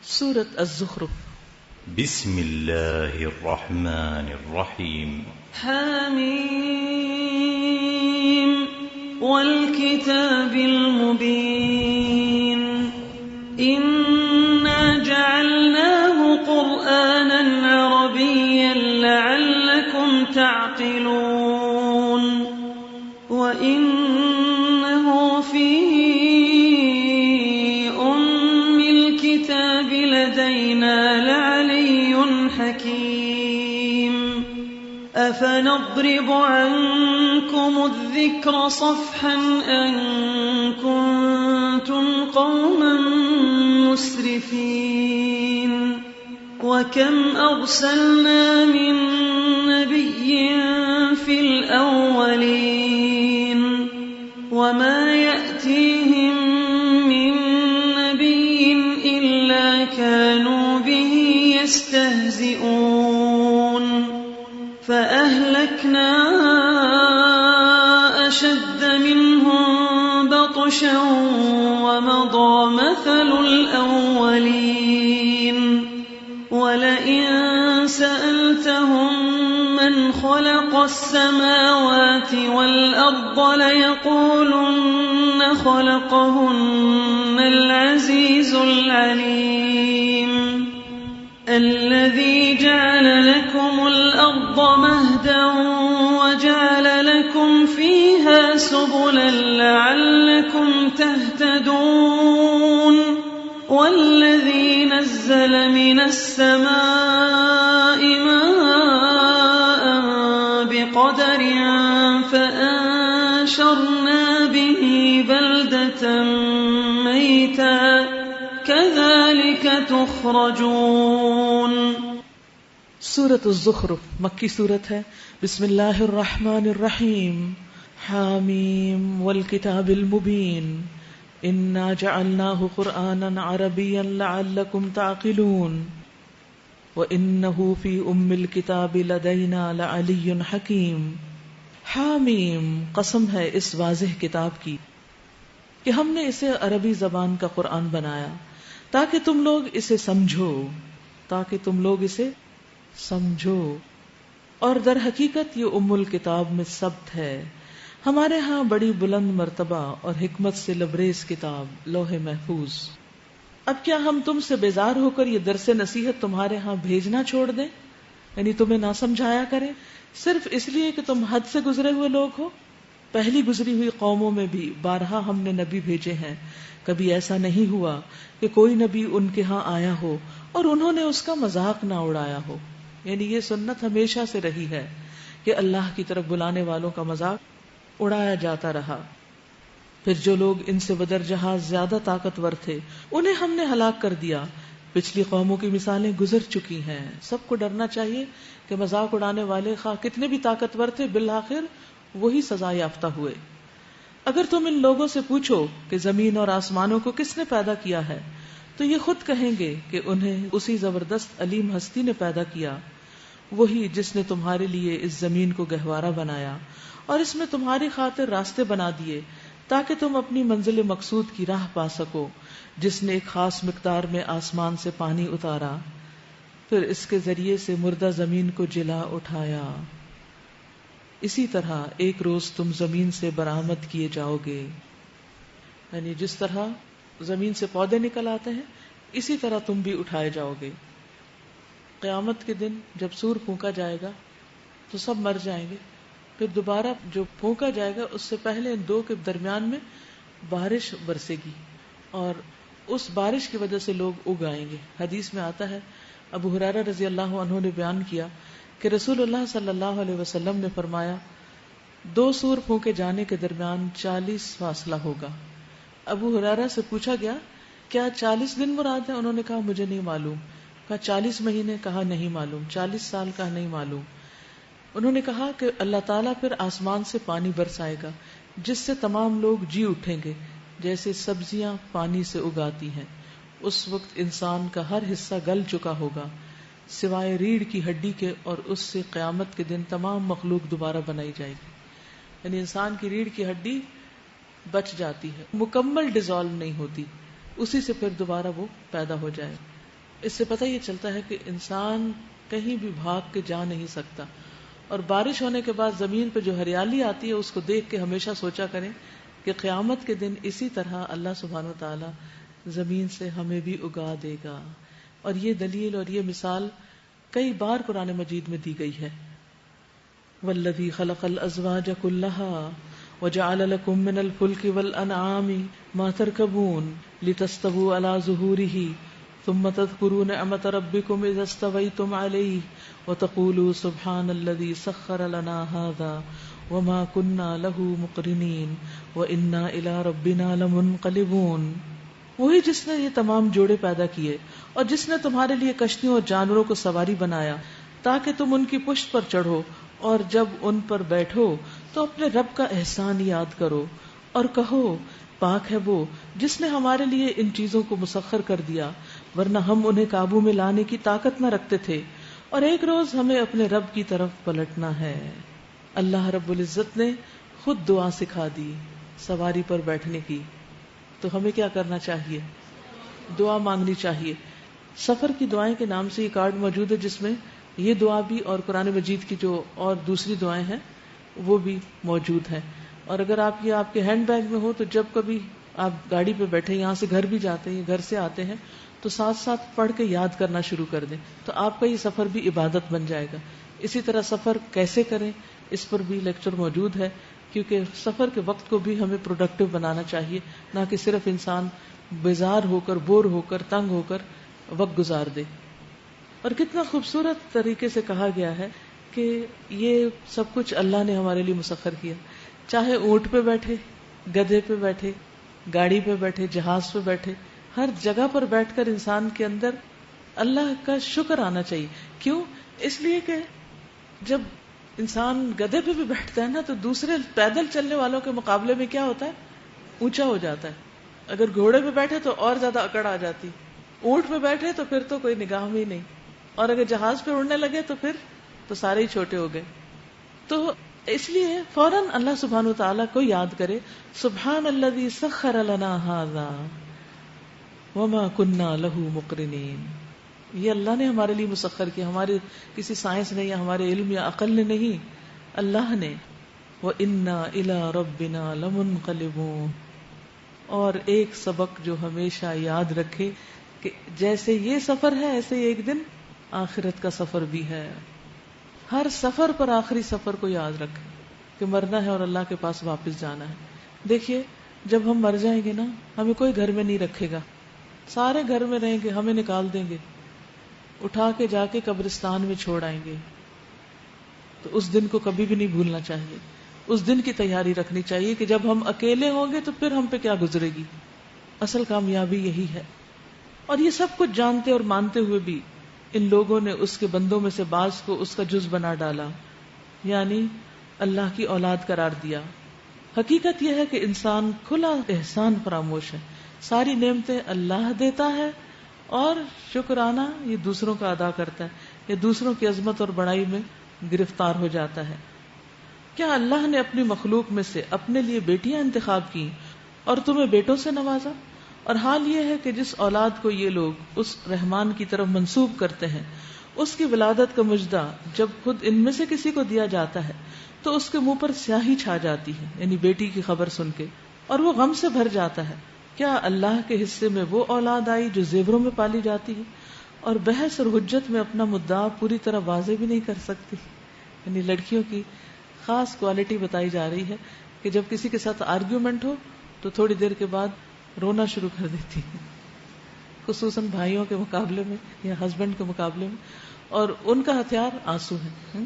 سورة الزخرف. بسم اللہ الرحمن الرحیم. حمیم والکتاب المبین انا جعلناه قرآنا عربیا لعلکم تعقلون وإنه في لدينا لعلي حكيم أفنضرب عنكم الذكر صفحا أن كنتم قوما مسرفين وكم أرسلنا من نبي في الأولين وما يأتيهم كانوا به يستهزئون فأهلكنا أشد منهم بطشا ومضى مثل الأولين ولئن سألتهم من خلق السماوات والأرض ليقولن خلقهن العزيز العليم الذي جعل لكم الأرض مهدا وجعل لكم فيها سبلا لعلكم تهتدون والذي نزل من السماء ماء بقدر فأنشرنا به بلدة ميتا كذلك تخرجون. سورة الزخرف مکی صورت ہے. بسم اللہ الرحمن الرحیم. حامیم والکتاب المبین انا جعلناه قرآنا عربیا لعلکم تعقلون وانه فی الکتاب لدینا لعلی حکیم. حامیم قسم ہے اس واضح کتاب کی کہ ہم نے اسے عربی زبان کا قرآن بنایا تاکہ تم لوگ اسے سمجھو اور در حقیقت یہ الکتاب میں ثبت ہے ہمارے ہاں بڑی بلند مرتبہ اور حکمت سے لبریز کتاب لوح محفوظ. اب کیا ہم تم سے بیزار ہو کر یہ درس نصیحت تمہارے ہاں بھیجنا چھوڑ دیں، یعنی تمہیں نہ سمجھایا کریں صرف اس لیے کہ تم حد سے گزرے ہوئے لوگ ہو؟ پہلی گزری ہوئی قوموں میں بھی بارہا ہم نے نبی بھیجے ہیں، کبھی ایسا نہیں ہوا کہ کوئی نبی ان کے ہاں آیا ہو اور انہوں نے اس کا مذاق نہ اڑایا ہو. یعنی یہ سنت ہمیشہ سے رہی ہے کہ اللہ کی طرف بلانے والوں کا مذاق اڑایا جاتا رہا. پھر جو لوگ ان سے بدرجہ زیادہ طاقتور تھے انہیں ہم نے ہلاک کر دیا. پچھلی قوموں کی مثالیں گزر چکی ہیں. سب کو ڈرنا چاہیے کہ مذاق اڑانے والے خواہ کتنے بھی طاقتور تھے بالآخر وہی سزا یافتہ ہوئے. اگر تم ان لوگوں سے پوچھو کہ زمین اور آسمانوں کو کس نے پیدا کیا ہے تو یہ خود کہیں گے کہ انہیں اسی زبردست علیم ہستی نے پیدا کیا، وہی جس نے تمہارے لیے اس زمین کو گہوارہ بنایا اور اس میں تمہاری خاطر راستے بنا دیے تاکہ تم اپنی منزل مقصود کی راہ پا سکو، جس نے ایک خاص مقدار میں آسمان سے پانی اتارا، پھر اس کے ذریعے سے مردہ زمین کو جلا اٹھایا. اسی طرح ایک روز تم زمین سے برآمد کیے جاؤ گے. یعنی جس طرح زمین سے پودے نکل آتے ہیں اسی طرح تم بھی اٹھائے جاؤ گے. قیامت کے دن جب سور پھونکا جائے گا تو سب مر جائیں گے، پھر دوبارہ جو پھونکا جائے گا اس سے پہلے ان دو کے درمیان میں بارش برسے گی اور اس بارش کی وجہ سے لوگ اگ آئیں گے. حدیث میں آتا ہے، ابو ہریرہ رضی اللہ عنہ نے بیان کیا کہ رسول اللہ صلی اللہ علیہ وسلم نے فرمایا 2 سور پھونکے جانے کے درمیان 40 فاصلہ ہوگا. ابو ہریرہ سے پوچھا گیا کیا 40 دن مراد ہے؟ انہوں نے کہا مجھے نہیں معلوم. کہا 40 مہینے؟ کہا نہیں معلوم. 40 سال؟ کہا نہیں معلوم. انہوں نے کہا کہ اللہ تعالیٰ پھر آسمان سے پانی برسائے گا جس سے تمام لوگ جی اٹھیں گے جیسے سبزیاں پانی سے اگاتی ہیں. اس وقت انسان کا ہر حصہ گل چکا ہوگا سوائے ریڑھ کی ہڈی کے، اور اس سے قیامت کے دن تمام مخلوق دوبارہ بنائی جائے گی. یعنی انسان کی ریڑھ کی ہڈی بچ جاتی ہے، مکمل ڈیزالو نہیں ہوتی، اسی سے پھر دوبارہ وہ پیدا ہو جائے. اس سے پتہ یہ چلتا ہے کہ انسان کہیں بھی بھاگ کے جا نہیں سکتا، اور بارش ہونے کے بعد زمین پہ جو ہریالی آتی ہے اس کو دیکھ کے ہمیشہ سوچا کریں کہ قیامت کے دن اسی طرح اللہ سبحانہ وتعالی زمین سے ہمیں بھی اگا دے گا. اور یہ دلیل اور یہ مثال کئی بار قرآن مجید میں دی گئی ہے. والذی خلق الازواج کلها وجعل لكم من الفلك والانعام ما تركبون لتستووا على ظهوره ثم تذكروا نعمة ربكم اذا استويتم عليه وتقولوا سبحان الذي سخر لنا هذا وما كنا له مقرنين وإنا إلى ربنا لمنقلبون. وہی جس نے یہ تمام جوڑے پیدا کیے اور جس نے تمہارے لیے کشتیوں اور جانوروں کو سواری بنایا تاکہ تم ان کی پشت پر چڑھو، اور جب ان پر بیٹھو تو اپنے رب کا احسان یاد کرو اور کہو پاک ہے وہ جس نے ہمارے لیے ان چیزوں کو مسخر کر دیا، ورنہ ہم انہیں قابو میں لانے کی طاقت نہ رکھتے تھے، اور ایک روز ہمیں اپنے رب کی طرف پلٹنا ہے. اللہ رب العزت نے خود دعا سکھا دی سواری پر بیٹھنے کی. تو ہمیں کیا کرنا چاہیے؟ دعا مانگنی چاہیے. سفر کی دعائیں کے نام سے یہ کارڈ موجود ہے جس میں یہ دعا بھی اور قرآن مجید کی جو اور دوسری دعائیں ہیں وہ بھی موجود ہیں. اور اگر آپ یہ آپ کے ہینڈ بیگ میں ہو تو جب کبھی آپ گاڑی پہ بیٹھے یہاں سے گھر بھی جاتے ہیں، گھر سے آتے ہیں، تو ساتھ ساتھ پڑھ کے یاد کرنا شروع کر دیں، تو آپ کا یہ سفر بھی عبادت بن جائے گا. اسی طرح سفر کیسے کریں اس پر بھی لیکچر موجود ہے، کیونکہ سفر کے وقت کو بھی ہمیں پروڈکٹیو بنانا چاہیے، نہ کہ صرف انسان بیزار ہو کر، بور ہو کر، تنگ ہو کر وقت گزار دے. اور کتنا خوبصورت طریقے سے کہا گیا ہے کہ یہ سب کچھ اللہ نے ہمارے لیے مسخر کیا. چاہے اونٹ پہ بیٹھے، گدھے پہ بیٹھے، گاڑی پہ بیٹھے، جہاز پہ بیٹھے، ہر جگہ پر بیٹھ کر انسان کے اندر اللہ کا شکر آنا چاہیے. کیوں؟ اس لیے کہ جب انسان گدھے پہ بھی بیٹھتا ہے نا تو دوسرے پیدل چلنے والوں کے مقابلے میں کیا ہوتا ہے؟ اونچا ہو جاتا ہے. اگر گھوڑے پہ بیٹھے تو اور زیادہ اکڑ آ جاتی، اونٹ پہ بیٹھے تو پھر تو کوئی نگاہ میں ہی نہیں، اور اگر جہاز پہ اڑنے لگے تو پھر تو سارے ہی چھوٹے ہو گئے. تو اس لیے فوراً اللہ سبحانہ وتعالیٰ کو یاد کرے، سبحان الذی سخر لنا ھذا وما كنا له مقرنین. یہ اللہ نے ہمارے لیے مسخر کیا، ہمارے کسی سائنس نے یا ہمارے علم یا عقل نے نہیں، اللہ نے. وَإِنَّا إِلَىٰ رَبِّنَا لَمُنْقَلِبُونَ. اور ایک سبق جو ہمیشہ یاد رکھے کہ جیسے یہ سفر ہے ایسے ایک دن آخرت کا سفر بھی ہے. ہر سفر پر آخری سفر کو یاد رکھے کہ مرنا ہے اور اللہ کے پاس واپس جانا ہے. دیکھیے جب ہم مر جائیں گے نا، ہمیں کوئی گھر میں نہیں رکھے گا، سارے گھر میں رہیں گے، ہمیں نکال دیں گے، اٹھا کے جا کے قبرستان میں چھوڑ آئیں گے. تو اس دن کو کبھی بھی نہیں بھولنا چاہیے، اس دن کی تیاری رکھنی چاہیے کہ جب ہم اکیلے ہوں گے تو پھر ہم پہ کیا گزرے گی. اصل کامیابی یہی ہے. اور یہ سب کچھ جانتے اور مانتے ہوئے بھی ان لوگوں نے اس کے بندوں میں سے بعض کو اس کا جز بنا ڈالا، یعنی اللہ کی اولاد قرار دیا. حقیقت یہ ہے کہ انسان کھلا احسان فراموش ہے. ساری نعمتیں اللہ دیتا ہے اور شکرانہ یہ دوسروں کا ادا کرتا ہے، یہ دوسروں کی عظمت اور بڑائی میں گرفتار ہو جاتا ہے. کیا اللہ نے اپنی مخلوق میں سے اپنے لیے بیٹیاں انتخاب کی اور تمہیں بیٹوں سے نوازا؟ اور حال یہ ہے کہ جس اولاد کو یہ لوگ اس رحمان کی طرف منسوب کرتے ہیں، اس کی ولادت کا مجدہ جب خود ان میں سے کسی کو دیا جاتا ہے تو اس کے منہ پر سیاہی چھا جاتی ہے، یعنی بیٹی کی خبر سن کے، اور وہ غم سے بھر جاتا ہے. کیا اللہ کے حصے میں وہ اولاد آئی جو زیوروں میں پالی جاتی ہے اور بحث اور حجت میں اپنا مدعا پوری طرح واضح بھی نہیں کر سکتی؟ یعنی لڑکیوں کی خاص کوالٹی بتائی جا رہی ہے کہ جب کسی کے ساتھ آرگیومنٹ ہو تو تھوڑی دیر کے بعد رونا شروع کر دیتی ہے، خصوصاً بھائیوں کے مقابلے میں یا ہسبینڈ کے مقابلے میں، اور ان کا ہتھیار آنسو ہے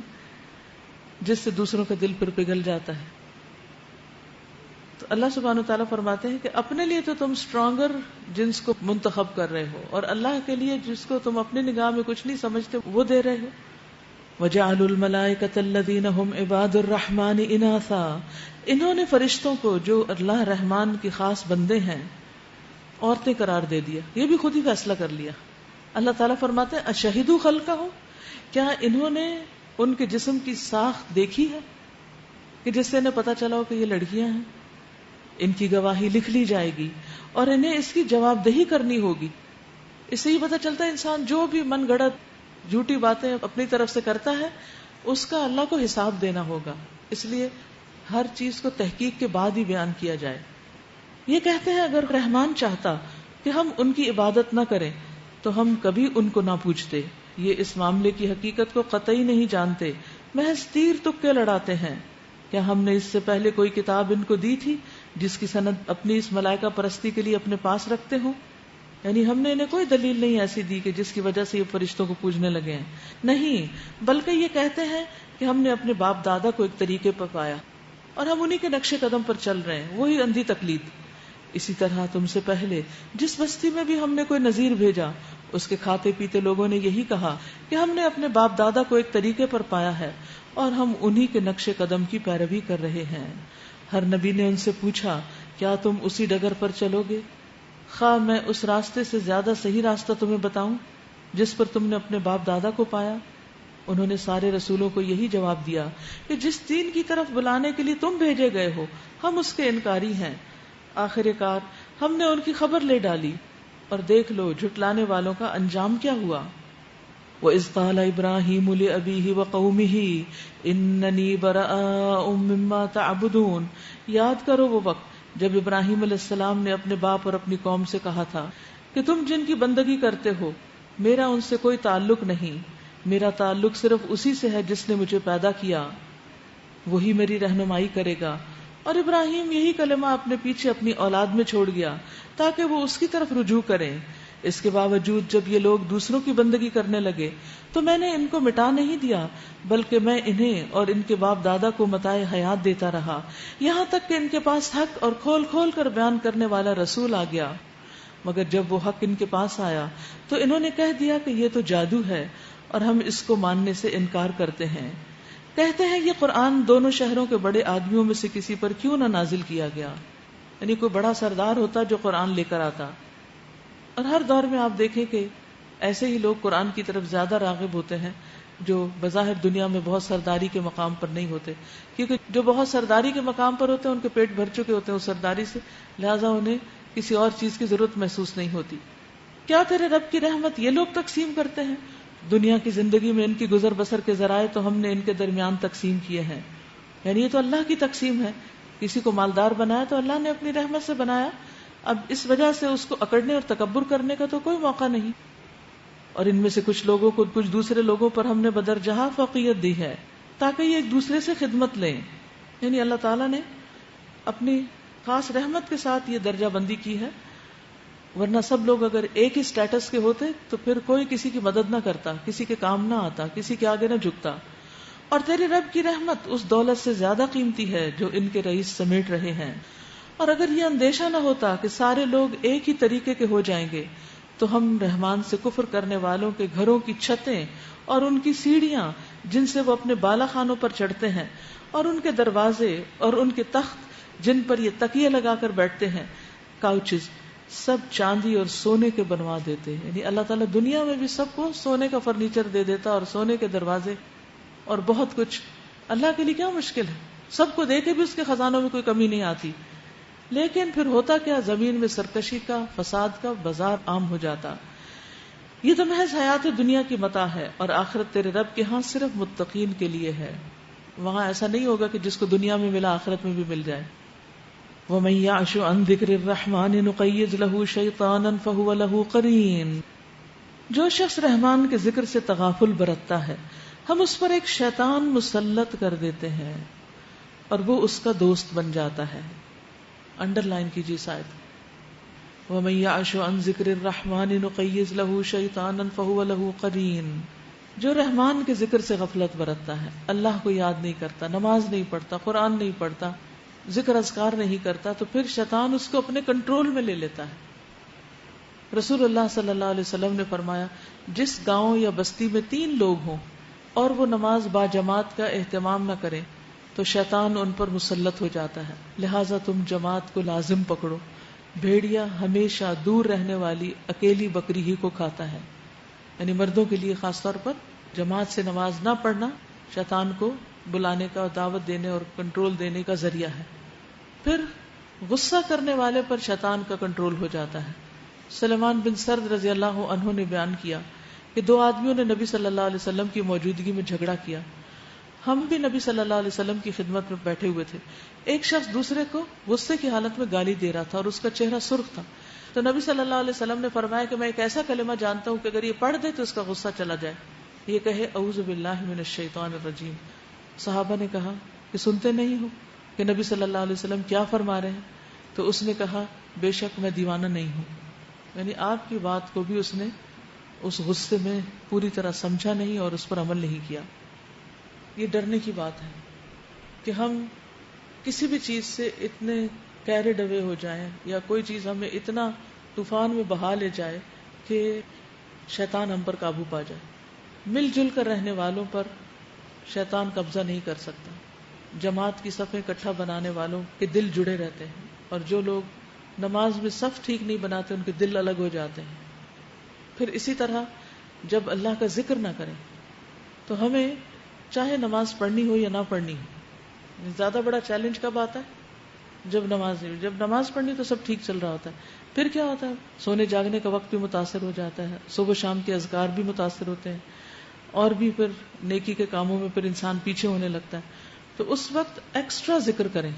جس سے دوسروں کا دل پھر پگھل جاتا ہے. تو اللہ سبحانہ وتعالیٰ فرماتے ہیں کہ اپنے لیے تو تم اسٹرانگر جنس کو منتخب کر رہے ہو، اور اللہ کے لیے جس کو تم اپنی نگاہ میں کچھ نہیں سمجھتے وہ دے رہے ہو. وَجَعَلُوا الْمَلَائِكَةَ الَّذِينَ هُمْ عِبَادُ الرَّحْمَنِ إِنَاثًا. انہوں نے فرشتوں کو جو اللہ رحمان کی خاص بندے ہیں عورتیں قرار دے دیا. یہ بھی خود ہی فیصلہ کر لیا. اللہ تعالیٰ فرماتے ہیں اَشَهِدُوا خَلْقَهُم، کیا انہوں نے ان کے جسم کی ساخت دیکھی ہے کہ جس سے انہیں پتا چلا ہو کہ یہ لڑکیاں ہیں؟ ان کی گواہی لکھ لی جائے گی اور انہیں اس کی جواب دہی کرنی ہوگی. اس سے یہ پتہ چلتا ہے انسان جو بھی من گڑت جھوٹی باتیں اپنی طرف سے کرتا ہے اس کا اللہ کو حساب دینا ہوگا. اس لیے ہر چیز کو تحقیق کے بعد ہی بیان کیا جائے. یہ کہتے ہیں اگر رحمان چاہتا کہ ہم ان کی عبادت نہ کریں تو ہم کبھی ان کو نہ پوچھتے. یہ اس معاملے کی حقیقت کو قطعی نہیں جانتے، محض تیر تکے لڑاتے ہیں. کیا ہم نے اس سے پہلے کوئی کتاب ان کو دی تھی جس کی سند اپنی اس ملائکہ پرستی کے لیے اپنے پاس رکھتے ہوں؟ یعنی ہم نے انہیں کوئی دلیل نہیں ایسی دی کہ جس کی وجہ سے یہ فرشتوں کو پوجنے لگے ہیں. نہیں، بلکہ یہ کہتے ہیں کہ ہم نے اپنے باپ دادا کو ایک طریقے پر پایا اور ہم انہی کے نقش قدم پر چل رہے ہیں، وہی اندھی تقلید. اسی طرح تم سے پہلے جس بستی میں بھی ہم نے کوئی نذیر بھیجا اس کے کھاتے پیتے لوگوں نے یہی کہا کہ ہم نے اپنے باپ دادا کو ایک طریقے پر پایا ہے اور ہم انہی کے نقش قدم کی پیروی کر رہے ہیں. ہر نبی نے ان سے پوچھا کیا تم اسی ڈگر پر چلو گے؟ خواہ میں اس راستے سے زیادہ صحیح راستہ تمہیں بتاؤں جس پر تم نے اپنے باپ دادا کو پایا؟ انہوں نے سارے رسولوں کو یہی جواب دیا کہ جس دین کی طرف بلانے کے لیے تم بھیجے گئے ہو ہم اس کے انکاری ہیں. آخر کار ہم نے ان کی خبر لے ڈالی اور دیکھ لو جھٹلانے والوں کا انجام کیا ہوا. وَإِذْ قَالَ إِبْرَاهِيمُ لِأَبِيهِ وَقَوْمِهِ إِنَّنِي بَرَاءٌ مِّمَّا تَعْبُدُونَ. یاد کرو وہ وقت جب ابراہیم علیہ السلام نے اپنے باپ اور اپنی قوم سے کہا تھا کہ تم جن کی بندگی کرتے ہو میرا ان سے کوئی تعلق نہیں، میرا تعلق صرف اسی سے ہے جس نے مجھے پیدا کیا، وہی میری رہنمائی کرے گا. اور ابراہیم یہی کلمہ اپنے پیچھے اپنی اولاد میں چھوڑ گیا تاکہ وہ اس کی طرف رجوع کریں. اس کے باوجود جب یہ لوگ دوسروں کی بندگی کرنے لگے تو میں نے ان کو مٹا نہیں دیا بلکہ میں انہیں اور ان کے باپ دادا کو متاع حیات دیتا رہا یہاں تک کہ ان کے پاس حق اور کھول کھول کر بیان کرنے والا رسول آ گیا. مگر جب وہ حق ان کے پاس آیا تو انہوں نے کہہ دیا کہ یہ تو جادو ہے اور ہم اس کو ماننے سے انکار کرتے ہیں. کہتے ہیں یہ قرآن دونوں شہروں کے بڑے آدمیوں میں سے کسی پر کیوں نہ نازل کیا گیا. یعنی کوئی بڑا سردار ہوتا جو قرآن لے کر آتا. اور ہر دور میں آپ دیکھیں کہ ایسے ہی لوگ قرآن کی طرف زیادہ راغب ہوتے ہیں جو بظاہر دنیا میں بہت سرداری کے مقام پر نہیں ہوتے، کیونکہ جو بہت سرداری کے مقام پر ہوتے ہیں ان کے پیٹ بھر چکے ہوتے ہیں اس سرداری سے، لہٰذا انہیں کسی اور چیز کی ضرورت محسوس نہیں ہوتی. کیا تیرے رب کی رحمت یہ لوگ تقسیم کرتے ہیں؟ دنیا کی زندگی میں ان کی گزر بسر کے ذرائع تو ہم نے ان کے درمیان تقسیم کیے ہیں. یعنی یہ تو اللہ کی تقسیم ہے. کسی کو مالدار بنایا تو اللہ نے اپنی رحمت سے بنایا، اب اس وجہ سے اس کو اکڑنے اور تکبر کرنے کا تو کوئی موقع نہیں. اور ان میں سے کچھ لوگوں کو کچھ دوسرے لوگوں پر ہم نے بدرجہ فوقیت دی ہے تاکہ یہ ایک دوسرے سے خدمت لیں. یعنی اللہ تعالیٰ نے اپنی خاص رحمت کے ساتھ یہ درجہ بندی کی ہے، ورنہ سب لوگ اگر ایک ہی سٹیٹس کے ہوتے تو پھر کوئی کسی کی مدد نہ کرتا، کسی کے کام نہ آتا، کسی کے آگے نہ جھکتا. اور تیرے رب کی رحمت اس دولت سے زیادہ قیمتی ہے جو ان کے رئیس سمیٹ رہے ہیں. اور اگر یہ اندیشہ نہ ہوتا کہ سارے لوگ ایک ہی طریقے کے ہو جائیں گے تو ہم رحمان سے کفر کرنے والوں کے گھروں کی چھتیں اور ان کی سیڑھیاں جن سے وہ اپنے بالا خانوں پر چڑھتے ہیں اور ان کے دروازے اور ان کے تخت جن پر یہ تکیے لگا کر بیٹھتے ہیں، کاؤچز، سب چاندی اور سونے کے بنوا دیتے. یعنی اللہ تعالیٰ دنیا میں بھی سب کو سونے کا فرنیچر دے دیتا اور سونے کے دروازے اور بہت کچھ. اللہ کے لیے کیا مشکل ہے؟ سب کو دے کے بھی اس کے خزانوں میں کوئی کمی نہیں آتی. لیکن پھر ہوتا کیا، زمین میں سرکشی کا، فساد کا بازار عام ہو جاتا. یہ تو محض حیات دنیا کی متاع ہے اور آخرت تیرے رب کے ہاں صرف متقین کے لیے ہے. وہاں ایسا نہیں ہوگا کہ جس کو دنیا میں ملا آخرت میں بھی مل جائے. وَمَن يَعْشُ عَن ذِكْرِ الرَّحْمَنِ نُقَيِّضْ لَهُ شَيْطَانًا فَهُوَ لَهُ قَرِينٌ. جو شخص رحمان کے ذکر سے تغافل برتتا ہے ہم اس پر ایک شیطان مسلط کر دیتے ہیں اور وہ اس کا دوست بن جاتا ہے. انڈر لائن کیجیے شاید. وَمَن يَعْشُ عَن ذِكْرِ الرَّحْمَنِ نُقَيِّضْ لَهُ شَيْطَانًا فَهُوَ لَهُ قَرِينٌ. جو رحمان کے ذکر سے غفلت برتتا ہے، اللہ کو یاد نہیں کرتا، نماز نہیں پڑھتا، قرآن نہیں پڑھتا، ذکر اذکار نہیں کرتا، تو پھر شیطان اس کو اپنے کنٹرول میں لے لیتا ہے. رسول اللہ صلی اللہ علیہ وسلم نے فرمایا جس گاؤں یا بستی میں 3 لوگ ہوں اور وہ نماز با جماعت کا اہتمام نہ کریں تو شیطان ان پر مسلط ہو جاتا ہے. لہٰذا تم جماعت کو لازم پکڑو. بھیڑیا ہمیشہ دور رہنے والی اکیلی بکری ہی کو کھاتا ہے. یعنی مردوں کے لیے خاص طور پر جماعت سے نماز نہ پڑھنا شیطان کو بلانے کا، دعوت دینے اور کنٹرول دینے کا ذریعہ ہے. پھر غصہ کرنے والے پر شیطان کا کنٹرول ہو جاتا ہے. سلیمان بن سرد رضی اللہ عنہ نے بیان کیا کہ دو آدمیوں نے نبی صلی اللہ علیہ وسلم کی موجودگی میں جھگڑا کیا. ہم بھی نبی صلی اللہ علیہ وسلم کی خدمت میں بیٹھے ہوئے تھے. ایک شخص دوسرے کو غصے کی حالت میں گالی دے رہا تھا اور اس کا چہرہ سرخ تھا. تو نبی صلی اللہ علیہ وسلم نے فرمایا کہ میں ایک ایسا کلمہ جانتا ہوں کہ اگر یہ پڑھ دے تو اس کا غصہ چلا جائے. یہ کہے اعوذ باللہ من الشیطان الرجیم. صحابہ نے کہا کہ سنتے نہیں ہو کہ نبی صلی اللہ علیہ وسلم کیا فرما رہے ہیں؟ تو اس نے کہا بے شک میں دیوانہ نہیں ہوں. یعنی آپ کی بات کو بھی اس نے اس غصے میں پوری طرح سمجھا نہیں اور اس پر عمل نہیں کیا. یہ ڈرنے کی بات ہے کہ ہم کسی بھی چیز سے اتنے کیریڈ اوے ہو جائیں یا کوئی چیز ہمیں اتنا طوفان میں بہا لے جائے کہ شیطان ہم پر قابو پا جائے. مل جل کر رہنے والوں پر شیطان قبضہ نہیں کر سکتا. جماعت کی صفیں اکٹھا بنانے والوں کے دل جڑے رہتے ہیں اور جو لوگ نماز میں صف ٹھیک نہیں بناتے ان کے دل الگ ہو جاتے ہیں. پھر اسی طرح جب اللہ کا ذکر نہ کریں تو ہمیں چاہے نماز پڑھنی ہو یا نہ پڑھنی ہو. زیادہ بڑا چیلنج کب آتا ہے؟ جب نماز پڑھنی تو سب ٹھیک چل رہا ہوتا ہے. پھر کیا ہوتا ہے؟ سونے جاگنے کا وقت بھی متاثر ہو جاتا ہے, صبح شام کے اذکار بھی متاثر ہوتے ہیں, اور بھی پھر نیکی کے کاموں میں پھر انسان پیچھے ہونے لگتا ہے. تو اس وقت ایکسٹرا ذکر کریں,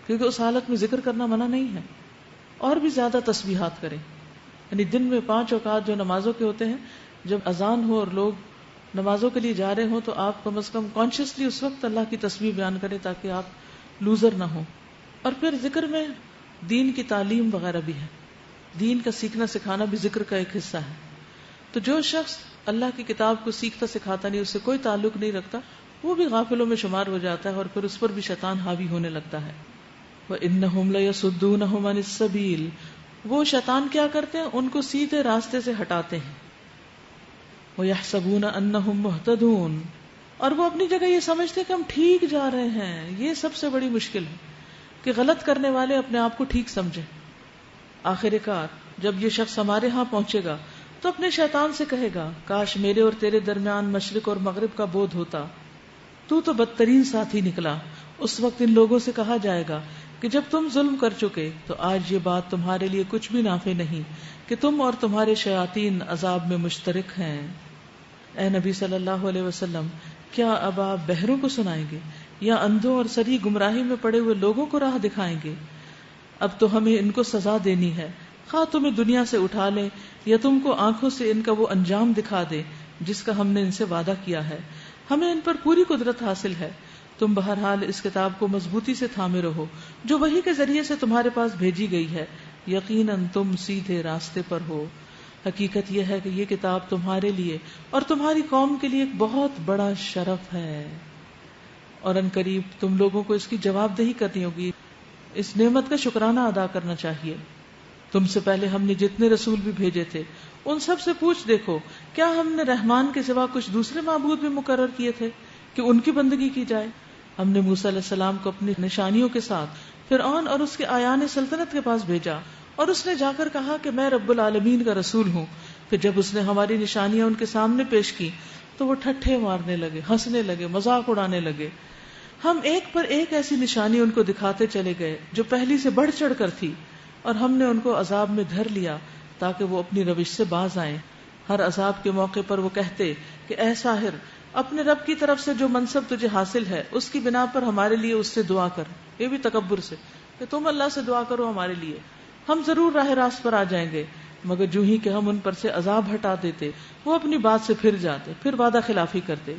کیونکہ اس حالت میں ذکر کرنا منع نہیں ہے. اور بھی زیادہ تسبیحات کریں. یعنی دن میں 5 اوقات جو نمازوں کے ہوتے ہیں, جب اذان ہو اور لوگ نمازوں کے لیے جا رہے ہوں تو آپ کم از کم کانشیسلی اس وقت اللہ کی تسبیح بیان کریں تاکہ آپ لوزر نہ ہوں. اور پھر ذکر میں دین کی تعلیم وغیرہ بھی ہے, دین کا سیکھنا سکھانا بھی ذکر کا ایک حصہ ہے. تو جو شخص اللہ کی کتاب کو سیکھتا سکھاتا نہیں, اس سے کوئی تعلق نہیں رکھتا, وہ بھی غافلوں میں شمار ہو جاتا ہے اور پھر اس پر بھی شیطان حاوی ہونے لگتا ہے. وَإِنَّهُمْ لَيَصُدُّونَهُمْ عَنِ السَّبِيلِ, وہ شیطان کیا کرتے ہیں, ان کو سیدھے راستے سے ہٹاتے ہیں. وَيَحْسَبُونَ أَنَّهُمْ مُهْتَدُونَ, اور وہ اپنی جگہ یہ سمجھتے ہیں کہ ہم ٹھیک جا رہے ہیں. یہ سب سے بڑی مشکل ہے کہ غلط کرنے والے اپنے آپ کو ٹھیک سمجھیں. آخر کار جب یہ شخص ہمارے ہاں پہنچے گا تو اپنے شیطان سے کہے گا کاش میرے اور تیرے درمیان مشرق اور مغرب کا بودھ ہوتا, تو بدترین ساتھی نکلا. اس وقت ان لوگوں سے کہا جائے گا کہ جب تم ظلم کر چکے تو آج یہ بات تمہارے لیے کچھ بھی نافع نہیں کہ تم اور تمہارے شیاطین عذاب میں مشترک ہیں. اے نبی صلی اللہ علیہ وسلم, کیا اب آپ بہروں کو سنائیں گے یا اندھوں اور سری گمراہی میں پڑے ہوئے لوگوں کو راہ دکھائیں گے؟ اب تو ہمیں ان کو سزا دینی ہے, خواہ تمہیں دنیا سے اٹھا لیں یا تم کو آنکھوں سے ان کا وہ انجام دکھا دے جس کا ہم نے ان سے وعدہ کیا ہے. ہمیں ان پر پوری قدرت حاصل ہے. تم بہرحال اس کتاب کو مضبوطی سے تھامے رہو جو وحی کے ذریعے سے تمہارے پاس بھیجی گئی ہے. یقیناً تم سیدھے راستے پر ہو. حقیقت یہ ہے کہ یہ کتاب تمہارے لیے اور تمہاری قوم کے لیے ایک بہت بڑا شرف ہے, اور ان قریب تم لوگوں کو اس کی جواب دہی کرنی ہوگی. اس نعمت کا شکرانہ ادا کرنا چاہیے. تم سے پہلے ہم نے جتنے رسول بھی بھیجے تھے ان سب سے پوچھ دیکھو, کیا ہم نے رحمان کے سوا کچھ دوسرے معبود بھی مقرر کیے تھے کہ ان کی بندگی کی جائے؟ ہم نے موسیٰ علیہ السلام کو اپنی نشانیوں کے ساتھ فرعون اور اس کے آیان سلطنت کے پاس بھیجا, اور اس نے جا کر کہا کہ میں رب العالمین کا رسول ہوں. پھر جب اس نے ہماری نشانیاں ان کے سامنے پیش کی تو وہ ٹھٹھے مارنے لگے, ہنسنے لگے, مذاق اڑانے لگے. ہم ایک پر ایک ایسی نشانی ان کو دکھاتے چلے گئے جو پہلی سے بڑھ چڑھ کر تھی, اور ہم نے ان کو عذاب میں دھر لیا تاکہ وہ اپنی روش سے باز آئیں. ہر عذاب کے موقع پر وہ کہتے کہ اے ساحر, اپنے رب کی طرف سے جو منصب تجھے حاصل ہے اس کی بنا پر ہمارے لیے اس سے دعا کر. یہ بھی تکبر سے کہ تم اللہ سے دعا کرو ہمارے لیے, ہم ضرور راہ راست پر آ جائیں گے. مگر جو ہی کہ ہم ان پر سے عذاب ہٹا دیتے وہ اپنی بات سے پھر جاتے, پھر وعدہ خلافی کرتے.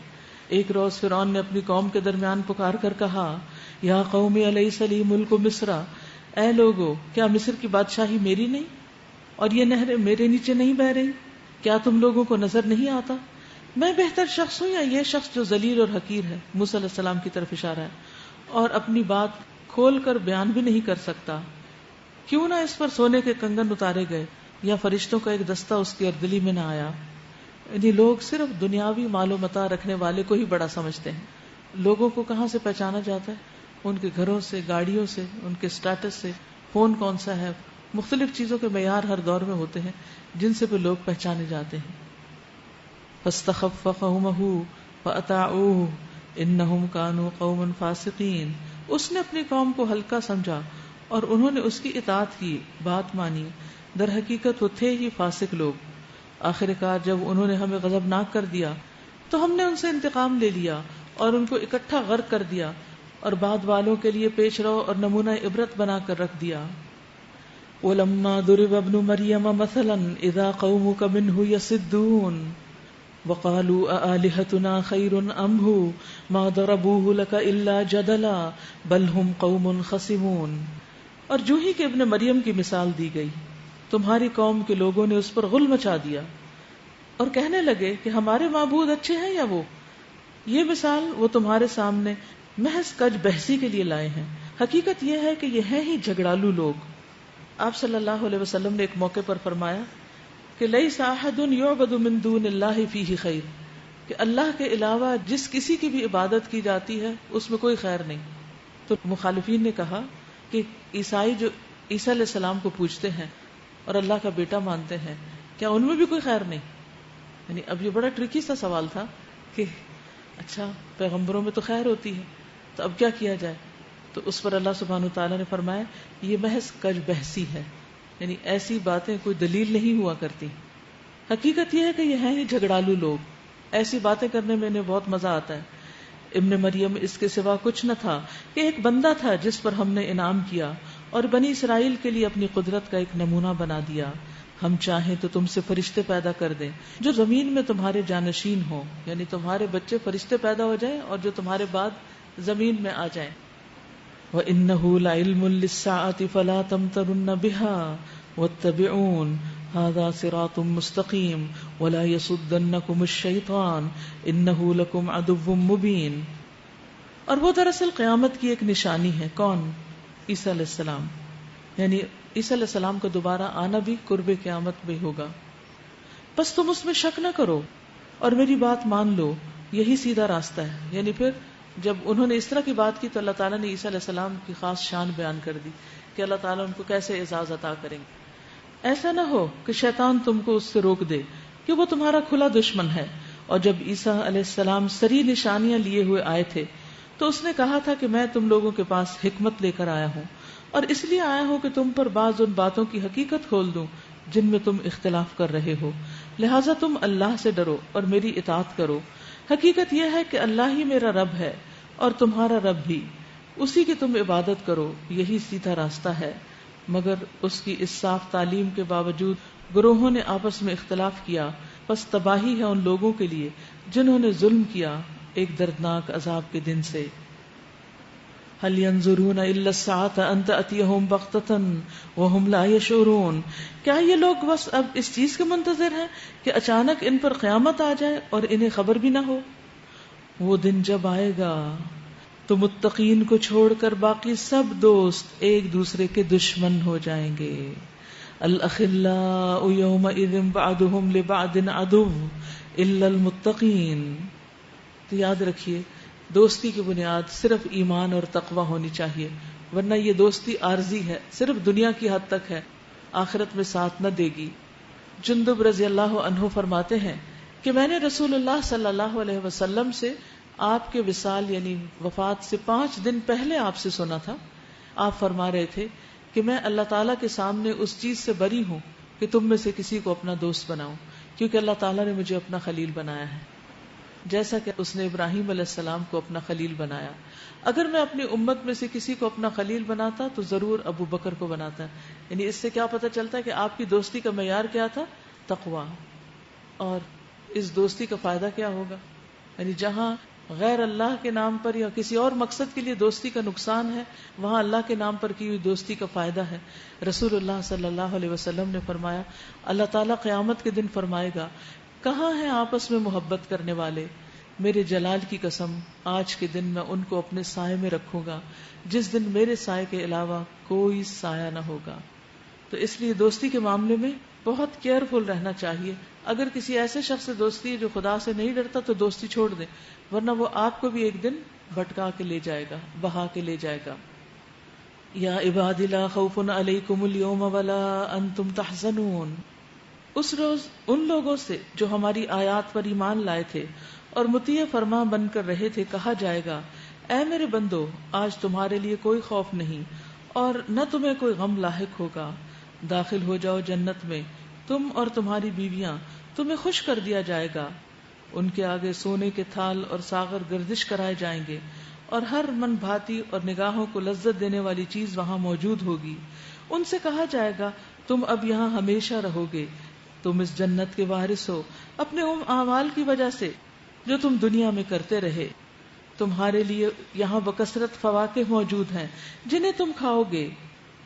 ایک روز فرعون نے اپنی قوم کے درمیان پکار کر کہا, یا قوم الیس لی ملک مصر, اے لوگو کیا مصر کی بادشاہی میری نہیں اور یہ نہریں میرے نیچے نہیں بہ رہی؟ کیا تم لوگوں کو نظر نہیں آتا میں بہتر شخص ہوں یا یہ شخص جو ذلیل اور حقیر ہے؟ موسیٰ علیہ السلام کی طرف اشارہ ہے, اور اپنی بات کھول کر بیان بھی نہیں کر سکتا. کیوں نہ اس پر سونے کے کنگن اتارے گئے یا فرشتوں کا ایک دستہ اس کی اردلی میں نہ آیا. یعنی لوگ صرف دنیاوی مال و متاع رکھنے والے کو ہی بڑا سمجھتے ہیں. لوگوں کو کہاں سے پہچانا جاتا ہے؟ ان کے گھروں سے, گاڑیوں سے, ان کے سٹیٹس سے, فون کون سا ہے. مختلف چیزوں کے معیار ہر دور میں ہوتے ہیں جن سے پھر لوگ پہچانے جاتے ہیں. فاستخف قومه فاطاعوه انهم كانوا قوما فاسقين, اس نے اپنی قوم کو ہلکا سمجھا اور انہوں نے اس کی اطاعت کی, بات مانی. در حقیقت وہ تھے ہی فاسق لوگ. آخر کار جب انہوں نے ہمیں غضبناک کر دیا تو ہم نے ان سے انتقام لے لیا اور ان کو اکٹھا غرق کر دیا اور بعد والوں کے لیے پیش رو اور نمونہ عبرت بنا کر رکھ دیا. وَلَمَّا ضُرِبَ ابْنُ مَرْيَمَ مَثَلًا إِذَا قَوْمُكَ مِنْهُ يَصِدُّونَ وَقَالُوا أَآلِهَتُنَا خَيْرٌ أَمْ هُوَ مَا ضَرَبُوهُ لَكَ إِلَّا جَدَلًا بَلْ هُمْ قَوْمٌ خَصِمُونَ. اور جو ہی کہ ابن مریم کی مثال دی گئی، تمہاری قوم کے لوگوں نے اس پر غل مچا دیا اور کہنے لگے کہ ہمارے معبود اچھے ہیں یا وہ. یہ مثال وہ تمہارے سامنے محض کج بحثی کے لیے لائے ہیں. حقیقت یہ ہے کہ یہ ہیں ہی جھگڑالو لوگ. آپ صلی اللہ علیہ وسلم نے ایک موقع پر فرمایا کہ لیس احد یعبد من دون اللہ فیہ خیر، کہ اللہ کے علاوہ جس کسی کی بھی عبادت کی جاتی ہے اس میں کوئی خیر نہیں. تو مخالفین نے کہا کہ عیسائی جو عیسیٰ علیہ السلام کو پوجتے ہیں اور اللہ کا بیٹا مانتے ہیں، کیا ان میں بھی کوئی خیر نہیں؟ یعنی اب یہ بڑا ٹرکی سا سوال تھا کہ اچھا پیغمبروں میں تو خیر ہوتی ہے تو اب کیا کیا جائے؟ تو اس پر اللہ سبحانہ وتعالیٰ نے فرمایا یہ محض کج بحثی ہے، یعنی ایسی باتیں کوئی دلیل نہیں ہوا کرتی. حقیقت یہ ہے کہ یہ ہیں ہی جھگڑالو لوگ، ایسی باتیں کرنے میں انہیں بہت مزہ آتا ہے. ابن مریم اس کے سوا کچھ نہ تھا کہ ایک بندہ تھا جس پر ہم نے انعام کیا اور بنی اسرائیل کے لیے اپنی قدرت کا ایک نمونہ بنا دیا. ہم چاہیں تو تم سے فرشتے پیدا کر دیں جو زمین میں تمہارے جانشین ہوں، یعنی تمہارے بچے فرشتے پیدا ہو جائیں اور جو تمہارے بعد زمین میں آ جائیں. وَإِنَّهُ لَعِلْمٌ لِلسَّاعَةِ فَلَا تَمْتَرُنَّ بِهَا وَاتَّبِعُونِ هَذَا صِرَاطٌ مُسْتَقِيمٌ وَلَا يَصُدَّنَّكُمُ الشَّيْطَانُ إِنَّهُ لَكُمْ عَدُوٌّ مُبِينٌ. اور وہ دراصل قیامت کی ایک نشانی ہے. کون؟ عیسیٰ علیہ السلام. یعنی عیسیٰ علیہ السلام کا دوبارہ آنا بھی قرب قیامت میں ہوگا. بس تم اس میں شک نہ کرو اور میری بات مان لو، یہی سیدھا راستہ ہے. یعنی پھر جب انہوں نے اس طرح کی بات کی تو اللہ تعالیٰ نے عیسیٰ علیہ السلام کی خاص شان بیان کر دی کہ اللہ تعالیٰ ان کو کیسے اعزاز عطا کریں گے. ایسا نہ ہو کہ شیطان تم کو اس سے روک دے کہ وہ تمہارا کھلا دشمن ہے. اور جب عیسیٰ علیہ السلام سری نشانیاں لیے ہوئے آئے تھے تو اس نے کہا تھا کہ میں تم لوگوں کے پاس حکمت لے کر آیا ہوں اور اس لیے آیا ہوں کہ تم پر بعض ان باتوں کی حقیقت کھول دوں جن میں تم اختلاف کر رہے ہو. لہٰذا تم اللہ سے ڈرو اور میری اطاعت کرو. حقیقت یہ ہے کہ اللہ ہی میرا رب ہے اور تمہارا رب بھی، اسی کی تم عبادت کرو، یہی سیدھا راستہ ہے. مگر اس کی اس صاف تعلیم کے باوجود گروہوں نے آپس میں اختلاف کیا، پس تباہی ہے ان لوگوں کے لیے جنہوں نے ظلم کیا ایک دردناک عذاب کے دن سے. هل ينظرون الا الساعة ان تأتيهم بغتة وهم لا يشعرون. کیا یہ لوگ بس اب اس چیز کے منتظر ہیں کہ اچانک ان پر قیامت آ جائے اور انہیں خبر بھی نہ ہو؟ وہ دن جب آئے گا تو متقین کو چھوڑ کر باقی سب دوست ایک دوسرے کے دشمن ہو جائیں گے. الاخلاء یومئذ بعضهم لبعض عدو الا المتقین. تو یاد رکھیے دوستی کی بنیاد صرف ایمان اور تقوی ہونی چاہیے، ورنہ یہ دوستی عارضی ہے، صرف دنیا کی حد تک ہے، آخرت میں ساتھ نہ دے گی. جندب رضی اللہ عنہ فرماتے ہیں کہ میں نے رسول اللہ صلی اللہ علیہ وسلم سے آپ کے وصال یعنی وفات سے 5 دن پہلے آپ سے سنا تھا. آپ فرما رہے تھے کہ میں اللہ تعالیٰ کے سامنے اس چیز سے بری ہوں کہ تم میں سے کسی کو اپنا دوست بناؤں، کیونکہ اللہ تعالیٰ نے مجھے اپنا خلیل بنایا ہے جیسا کہ اس نے ابراہیم علیہ السلام کو اپنا خلیل بنایا. اگر میں اپنی امت میں سے کسی کو اپنا خلیل بناتا تو ضرور ابو بکر کو بناتا. یعنی اس سے کیا پتہ چلتا ہے کہ آپ کی دوستی کا معیار کیا تھا؟ تقویٰ. اور اس دوستی کا فائدہ کیا ہوگا؟ یعنی جہاں غیر اللہ کے نام پر یا کسی اور مقصد کے لیے دوستی کا نقصان ہے، وہاں اللہ کے نام پر کی ہوئی دوستی کا فائدہ ہے. رسول اللہ صلی اللہ علیہ وسلم نے فرمایا اللہ تعالیٰ قیامت کے دن فرمائے گا کہاں ہیں آپس میں محبت کرنے والے؟ میرے جلال کی قسم آج کے دن میں ان کو اپنے سائے میں رکھوں گا جس دن میرے سائے کے علاوہ کوئی سایہ نہ ہوگا. تو اس لیے دوستی کے معاملے میں بہت کیئرفل رہنا چاہیے. اگر کسی ایسے شخص سے دوستی ہے جو خدا سے نہیں ڈرتا تو دوستی چھوڑ دیں، ورنہ وہ آپ کو بھی ایک دن بھٹکا کے لے جائے گا، بہا کے لے جائے گا. یا عباد لا خوف علیکم اليوم ولا انتم تحزنون. اس روز ان لوگوں سے جو ہماری آیات پر ایمان لائے تھے اور مطیع فرما بن کر رہے تھے کہا جائے گا اے میرے بندو آج تمہارے لیے کوئی خوف نہیں اور نہ تمہیں کوئی غم لاحق ہوگا. داخل ہو جاؤ جنت میں، تم اور تمہاری بیویاں، تمہیں خوش کر دیا جائے گا. ان کے آگے سونے کے تھال اور ساغر گردش کرائے جائیں گے، اور ہر من بھاتی اور نگاہوں کو لذت دینے والی چیز وہاں موجود ہوگی. ان سے کہا جائے گا تم اب یہاں ہمیشہ رہو گے، تم اس جنت کے وارث ہو اپنے ان اعمال کی وجہ سے جو تم دنیا میں کرتے رہے. تمہارے لیے یہاں بکثرت فواکہ موجود ہیں جنہیں تم کھاؤ گے.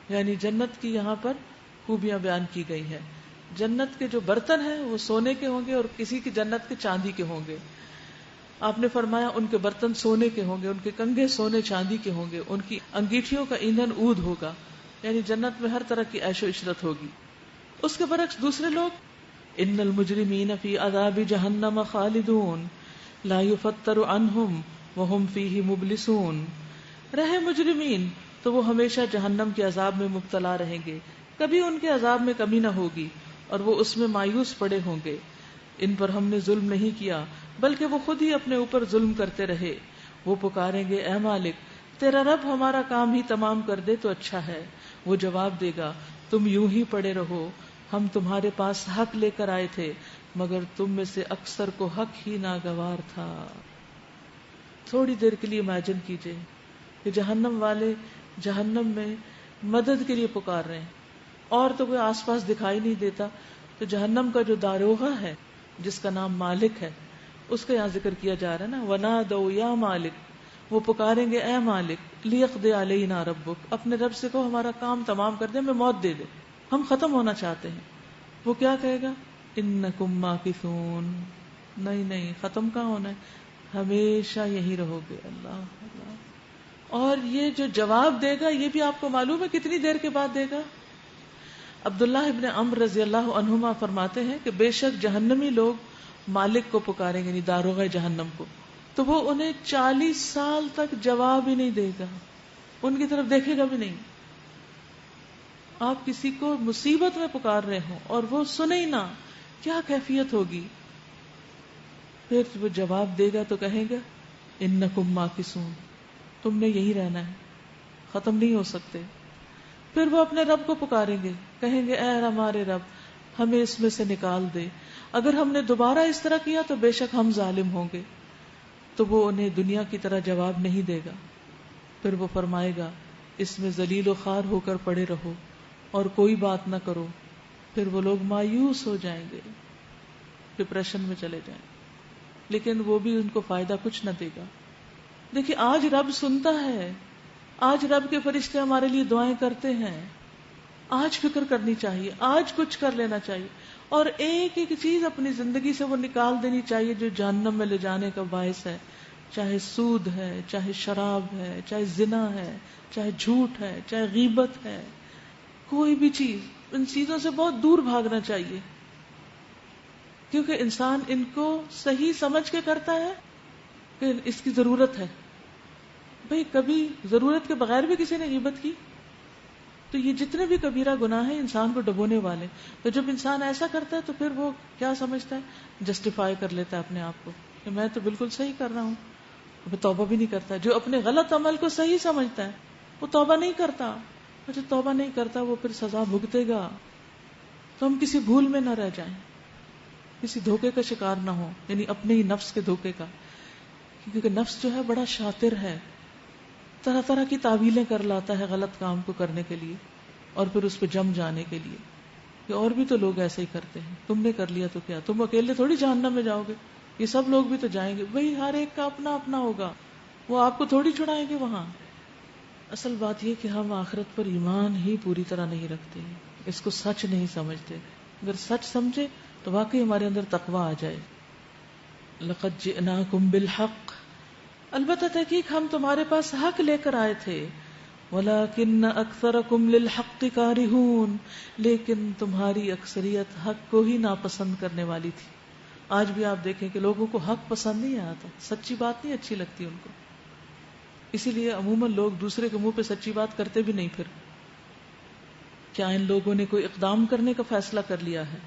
یعنی جنت کی یہاں پر خوبیاں بیان کی گئی ہیں. جنت کے جو برتن ہیں وہ سونے کے ہوں گے اور کسی کی جنت کے چاندی کے ہوں گے. آپ نے فرمایا ان کے برتن سونے کے ہوں گے، ان کے کنگھے سونے چاندی کے ہوں گے، ان کی انگیٹھیوں کا ایندھن عود ہوگا. یعنی جنت میں ہر طرح کی عیش و عشرت ہوگی. اس کے برعکس دوسرے لوگ، ان المجرمین فی عذاب جہنم خالدون لا یفتر عنہم وہم فیہ مبلسون. رہے مجرمین تو وہ ہمیشہ جہنم کے عذاب میں مبتلا رہیں گے، کبھی ان کے عذاب میں کمی نہ ہوگی اور وہ اس میں مایوس پڑے ہوں گے. ان پر ہم نے ظلم نہیں کیا بلکہ وہ خود ہی اپنے اوپر ظلم کرتے رہے. وہ پکاریں گے اے مالک تیرا رب ہمارا کام ہی تمام کر دے تو اچھا ہے. وہ جواب دے گا تم یوں ہی پڑے رہو، ہم تمہارے پاس حق لے کر آئے تھے مگر تم میں سے اکثر کو حق ہی ناگوار تھا. تھوڑی دیر کے لیے امیجن کیجئے کہ جہنم والے جہنم میں مدد کے لیے پکار رہے ہیں اور تو کوئی آس پاس دکھائی نہیں دیتا. تو جہنم کا جو داروغہ ہے جس کا نام مالک ہے اس کا یہاں ذکر کیا جا رہا ہے نا، وَنَادَوْا يَا مالک. وہ پکاریں گے اے مالک لِيَقْضِ عَلَيْنَا رَبُّكَ، اپنے رب سے کہو ہمارا کام تمام کر دے، ہمیں موت دے دے، ہم ختم ہونا چاہتے ہیں. وہ کیا کہے گا؟ اِنَّكُمْ مَاكِثُونَ. نہیں ختم کہاں ہونا ہے، ہمیشہ یہی رہو گے. اللہ اللہ. اور یہ جو جواب دے گا یہ بھی آپ کو معلوم ہے کتنی دیر کے بعد دے گا؟ عبداللہ ابن عمرو رضی اللہ عنہما فرماتے ہیں کہ بے شک جہنمی لوگ مالک کو پکاریں گے، یعنی داروغہ جہنم کو، تو وہ انہیں 40 سال تک جواب ہی نہیں دے گا، ان کی طرف دیکھے گا بھی نہیں. آپ کسی کو مصیبت میں پکار رہے ہوں اور وہ سنے ہی نہ، کیا کیفیت ہوگی؟ پھر وہ جواب دے گا تو کہیں گا انکم ماکثون، تم نے یہی رہنا ہے، ختم نہیں ہو سکتے. پھر وہ اپنے رب کو پکاریں گے، کہیں گے اے ہمارے رب ہمیں اس میں سے نکال دے، اگر ہم نے دوبارہ اس طرح کیا تو بے شک ہم ظالم ہوں گے. تو وہ انہیں دنیا کی طرح جواب نہیں دے گا. پھر وہ فرمائے گا اس میں ذلیل و خوار ہو کر پڑے رہو اور کوئی بات نہ کرو. پھر وہ لوگ مایوس ہو جائیں گے، ڈپریشن میں چلے جائیں گے، لیکن وہ بھی ان کو فائدہ کچھ نہ دے گا. دیکھیے آج رب سنتا ہے، آج رب کے فرشتے ہمارے لیے دعائیں کرتے ہیں. آج فکر کرنی چاہیے، آج کچھ کر لینا چاہیے اور ایک ایک چیز اپنی زندگی سے وہ نکال دینی چاہیے جو جہنم میں لے جانے کا باعث ہے. چاہے سود ہے، چاہے شراب ہے، چاہے زنا ہے، چاہے جھوٹ ہے، چاہے غیبت ہے، کوئی بھی چیز، ان چیزوں سے بہت دور بھاگنا چاہیے. کیونکہ انسان ان کو صحیح سمجھ کے کرتا ہے کہ اس کی ضرورت ہے. بھئی کبھی ضرورت کے بغیر بھی کسی نے غیبت کی؟ تو یہ جتنے بھی کبیرہ گناہ ہیں انسان کو ڈبونے والے. تو جب انسان ایسا کرتا ہے تو پھر وہ کیا سمجھتا ہے؟ جسٹیفائی کر لیتا ہے اپنے آپ کو کہ میں تو بالکل صحیح کر رہا ہوں. وہ توبہ بھی نہیں کرتا. جو اپنے غلط عمل کو صحیح سمجھتا ہے وہ توبہ نہیں کرتا، اور جو توبہ نہیں کرتا وہ پھر سزا بھگتے گا. تو ہم کسی بھول میں نہ رہ جائیں، کسی دھوکے کا شکار نہ ہو، یعنی اپنے ہی نفس کے دھوکے کا. کیونکہ نفس جو ہے بڑا شاطر ہے، طرح طرح کی تعویلیں کر لاتا ہے غلط کام کو کرنے کے لیے اور پھر اس پہ جم جانے کے لیے کہ اور بھی تو لوگ ایسے ہی کرتے ہیں، تم نے کر لیا تو کیا، تم اکیلے تھوڑی جہنم میں جاؤ گے، یہ سب لوگ بھی تو جائیں گے. وہی ہر ایک کا اپنا اپنا ہوگا، وہ آپ کو تھوڑی چھڑائیں گے وہاں. اصل بات یہ کہ ہم آخرت پر ایمان ہی پوری طرح نہیں رکھتے، اس کو سچ نہیں سمجھتے. اگر سچ سمجھے تو واقعی ہمارے اندر تقویٰ آ جائے. لقد جئناکم بالحق، البتہ تحقیق ہم تمہارے پاس حق لے کر آئے تھے. وَلَكِنَّ أَكْثَرَكُمْ لِلْحَقِّ كَارِهُونَ، لیکن تمہاری اکثریت حق کو ہی ناپسند کرنے والی تھی. آج بھی آپ دیکھیں کہ لوگوں کو حق پسند نہیں آتا، سچی بات نہیں اچھی لگتی ان کو، اسی لیے عموماً لوگ دوسرے کے منہ پہ سچی بات کرتے بھی نہیں. پھر کیا ان لوگوں نے کوئی اقدام کرنے کا فیصلہ کر لیا ہے؟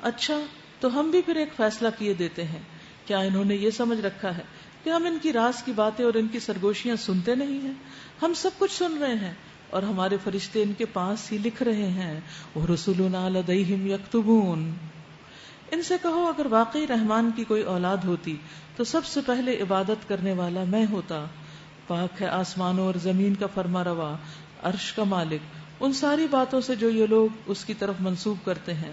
اچھا تو ہم بھی پھر ایک فیصلہ کیے دیتے ہیں. کیا انہوں نے یہ سمجھ رکھا ہے کہ ہم ان کی راز کی باتیں اور ان کی سرگوشیاں سنتے نہیں ہیں؟ ہم سب کچھ سن رہے ہیں، اور ہمارے فرشتے ان کے پاس ہی لکھ رہے ہیں. وَرُسُلُنَا لَدَيْهِمْ يَكْتُبُونَ. ان سے کہو اگر واقعی رحمان کی کوئی اولاد ہوتی تو سب سے پہلے عبادت کرنے والا میں ہوتا. پاک ہے آسمانوں اور زمین کا فرما روا، عرش کا مالک، ان ساری باتوں سے جو یہ لوگ اس کی طرف منسوب کرتے ہیں.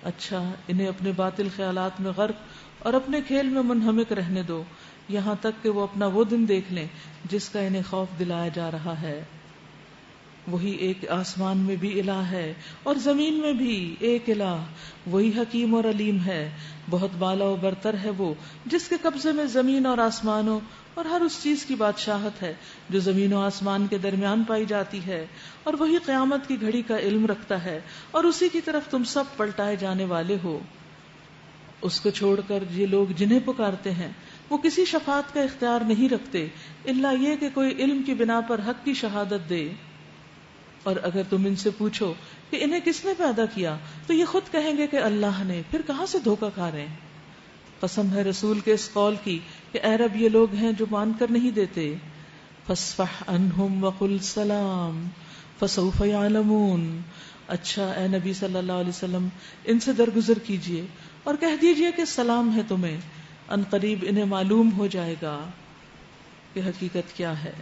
اچھا انہیں اپنے باطل خیالات میں غرق اور اپنے کھیل میں منہمک رہنے دو یہاں تک کہ وہ اپنا وہ دن دیکھ لیں جس کا انہیں خوف دلایا جا رہا ہے. وہی ایک آسمان میں بھی الہ ہے اور زمین میں بھی ایک الہ. وہی حکیم اور علیم ہے، بہت بالا و برتر ہے وہ جس کے قبضے میں زمین اور آسمانوں اور ہر اس چیز کی بادشاہت ہے جو زمین و آسمان کے درمیان پائی جاتی ہے. اور وہی قیامت کی گھڑی کا علم رکھتا ہے اور اسی کی طرف تم سب پلٹائے جانے والے ہو. اس کو چھوڑ کر یہ لوگ جنہیں پکارتے ہیں وہ کسی شفاعت کا اختیار نہیں رکھتے الا یہ کہ کوئی علم کی بنا پر حق کی شہادت دے. اور اگر تم ان سے پوچھو کہ انہیں کس نے پیدا کیا تو یہ خود کہیں گے کہ اللہ نے، پھر کہاں سے دھوکہ کھا رہے ہیں. قسم ہے رسول کے اس قول کی کہ اے رب یہ لوگ ہیں جو مان کر نہیں دیتے. فاصفح عنہم وقل سلام فسوف یعلمون. اچھا اے نبی صلی اللہ علیہ وسلم ان سے درگزر کیجئے اور کہہ دیجئے کہ سلام ہے تمہیں، ان قریب انہیں معلوم ہو جائے گا کہ حقیقت کیا ہے.